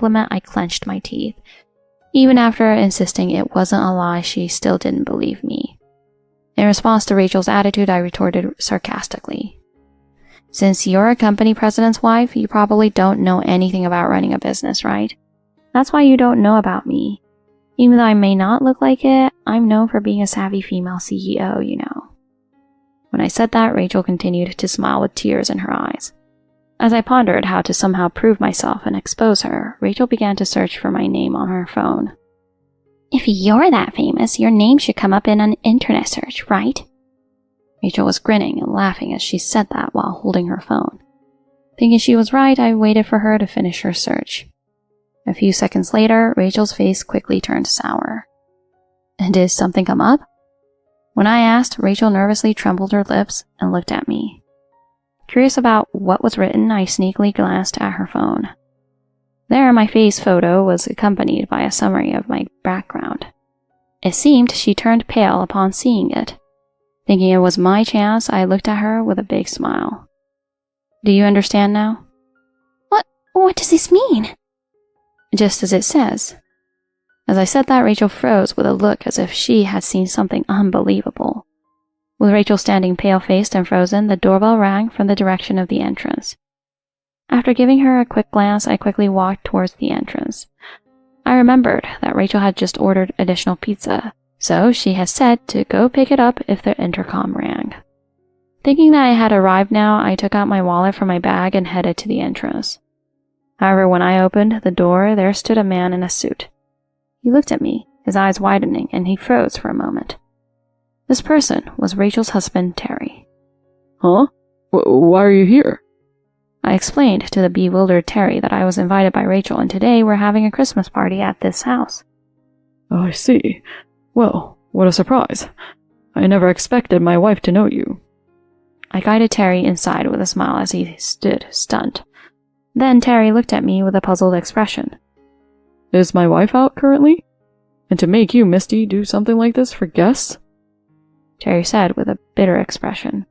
compliment, I clenched my teeth. Even after insisting it wasn't a lie, she still didn't believe me. In response to Rachel's attitude, I retorted sarcastically. Since you're a company president's wife, you probably don't know anything about running a business, right? That's why you don't know about me. Even though I may not look like it, I'm known for being a savvy female CEO, you know. When I said that, Rachel continued to smile with tears in her eyes. As I pondered how to somehow prove myself and expose her, Rachel began to search for my name on her phone. If you're that famous, your name should come up in an internet search, right? Rachel was grinning and laughing as she said that while holding her phone. Thinking she was right, I waited for her to finish her search. A few seconds later, Rachel's face quickly turned sour. Did something come up? When I asked, Rachel nervously trembled her lips and looked at me. Curious about what was written, I sneakily glanced at her phone. There, my face photo was accompanied by a summary of my background. It seemed she turned pale upon seeing it. Thinking it was my chance, I looked at her with a big smile. Do you understand now? What does this mean? Just as it says. As I said that, Rachel froze with a look as if she had seen something unbelievable. With Rachel standing pale-faced and frozen, the doorbell rang from the direction of the entrance. After giving her a quick glance, I quickly walked towards the entrance. I remembered that Rachel had just ordered additional pizza, so she had said to go pick it up if the intercom rang. Thinking that I had arrived now, I took out my wallet from my bag and headed to the entrance. However, when I opened the door, there stood a man in a suit. He looked at me, his eyes widening, and he froze for a moment. This person was Rachel's husband, Terry. Huh? Why are you here? I explained to the bewildered Terry that I was invited by Rachel and today we're having a Christmas party at this house. Oh, I see. Well, what a surprise. I never expected my wife to know you. I guided Terry inside with a smile as he stood stunned. Then Terry looked at me with a puzzled expression. Is my wife out currently? And to make you, Misty, do something like this for guests? Terry said with a bitter expression.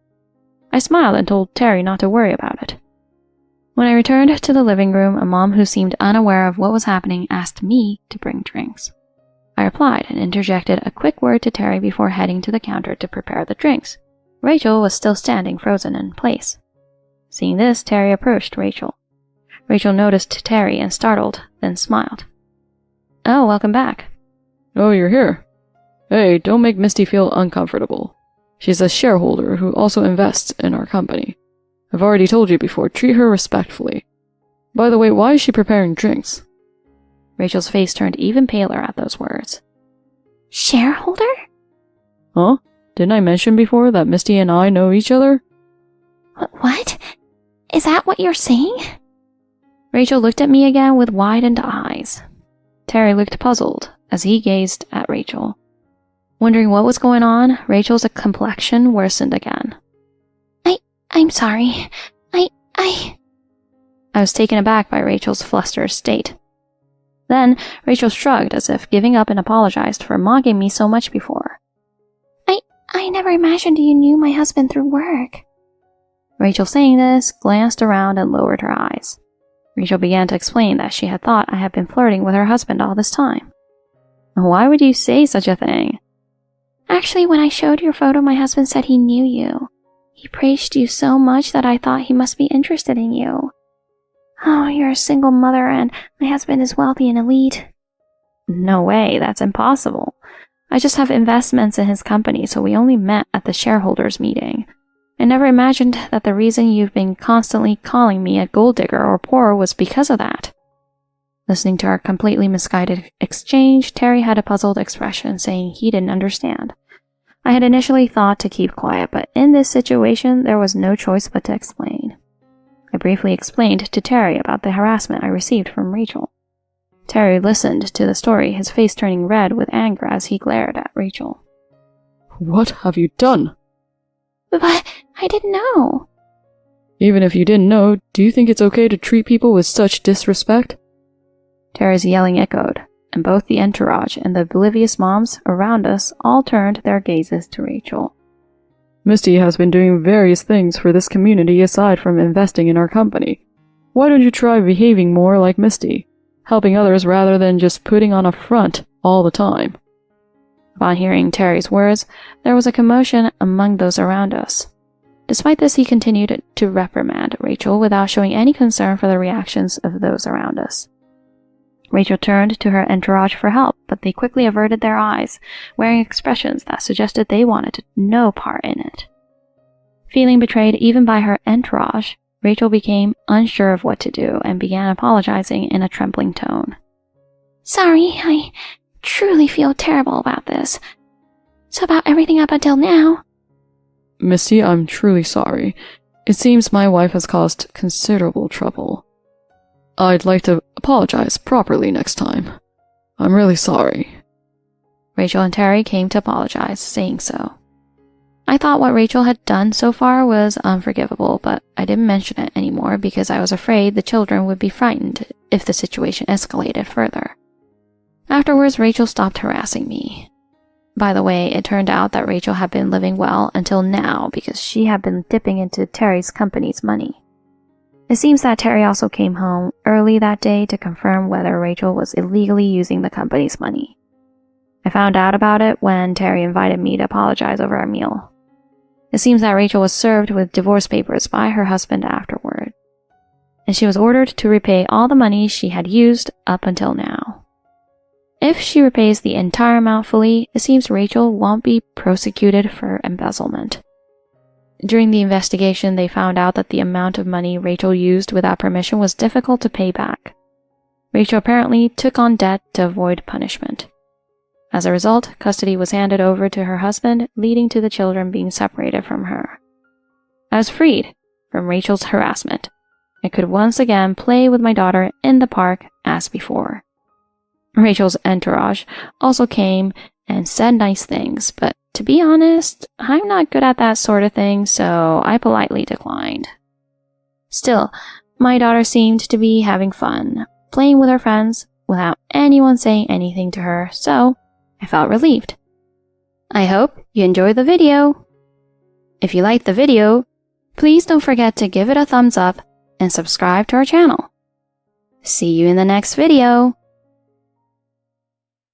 I smiled and told Terry not to worry about it. When I returned to the living room, a mom who seemed unaware of what was happening asked me to bring drinks. I replied and interjected a quick word to Terry before heading to the counter to prepare the drinks. Rachel was still standing frozen in place. Seeing this, Terry approached Rachel. Rachel noticed Terry and startled, then smiled. Oh, welcome back. Oh, you're here. Hey, don't make Misty feel uncomfortable. She's a shareholder who also invests in our company. I've already told you before, treat her respectfully. By the way, why is she preparing drinks? Rachel's face turned even paler at those words. Shareholder? Huh? Didn't I mention before that Misty and I know each other? What? Is that what you're saying? Rachel looked at me again with widened eyes. Terry looked puzzled as he gazed at Rachel. Wondering what was going on, Rachel's complexion worsened again. I'm sorry. I was taken aback by Rachel's flustered state. Then Rachel shrugged as if giving up and apologized for mocking me so much before. I never imagined you knew my husband through work. Rachel, saying this, glanced around and lowered her eyes. Rachel began to explain that she had thought I had been flirting with her husband all this time. Why would you say such a thing? Actually, when I showed your photo, my husband said he knew you. He praised you so much that I thought he must be interested in you. Oh, you're a single mother and my husband is wealthy and elite. No way, that's impossible. I just have investments in his company, so we only met at the shareholders meeting. I never imagined that the reason you've been constantly calling me a gold digger or poor was because of that. Listening to our completely misguided exchange, Terry had a puzzled expression, saying he didn't understand. I had initially thought to keep quiet, but in this situation, there was no choice but to explain. I briefly explained to Terry about the harassment I received from Rachel. Terry listened to the story, his face turning red with anger as he glared at Rachel. What have you done? But I didn't know. Even if you didn't know, do you think it's okay to treat people with such disrespect? Terry's yelling echoed, and both the entourage and the oblivious moms around us all turned their gazes to Rachel. Misty has been doing various things for this community aside from investing in our company. Why don't you try behaving more like Misty? helping others rather than just putting on a front all the time. Upon hearing Terry's words, there was a commotion among those around us. Despite this, he continued to reprimand Rachel without showing any concern for the reactions of those around us. Rachel turned to her entourage for help, but they quickly averted their eyes, wearing expressions that suggested they wanted no part in it. Feeling betrayed even by her entourage, Rachel became unsure of what to do and began apologizing in a trembling tone. Sorry, I truly feel terrible about this. So about everything up until now. Misty, I'm truly sorry. It seems my wife has caused considerable trouble. I'd like to apologize properly next time. I'm really sorry. Rachel and Terry came to apologize, saying so. I thought what Rachel had done so far was unforgivable, but I didn't mention it anymore because I was afraid the children would be frightened if the situation escalated further. Afterwards, Rachel stopped harassing me. By the way, it turned out that Rachel had been living well until now because she had been dipping into Terry's company's money. It seems that Terry also came home early that day to confirm whether Rachel was illegally using the company's money. I found out about it when Terry invited me to apologize over our meal. It seems that Rachel was served with divorce papers by her husband afterward, and she was ordered to repay all the money she had used up until now. If she repays the entire amount fully, it seems Rachel won't be prosecuted for embezzlement. During the investigation, they found out that the amount of money Rachel used without permission was difficult to pay back. Rachel apparently took on debt to avoid punishment. As a result, custody was handed over to her husband, leading to the children being separated from her. I was freed from Rachel's harassment. I could once again play with my daughter in the park as before. Rachel's entourage also came and said nice things, but to be honest, I'm not good at that sort of thing, so I politely declined. Still, my daughter seemed to be having fun, playing with her friends without anyone saying anything to her, so I felt relieved. I hope you enjoyed the video. If you liked the video, please don't forget to give it a thumbs up and subscribe to our channel. See you in the next video.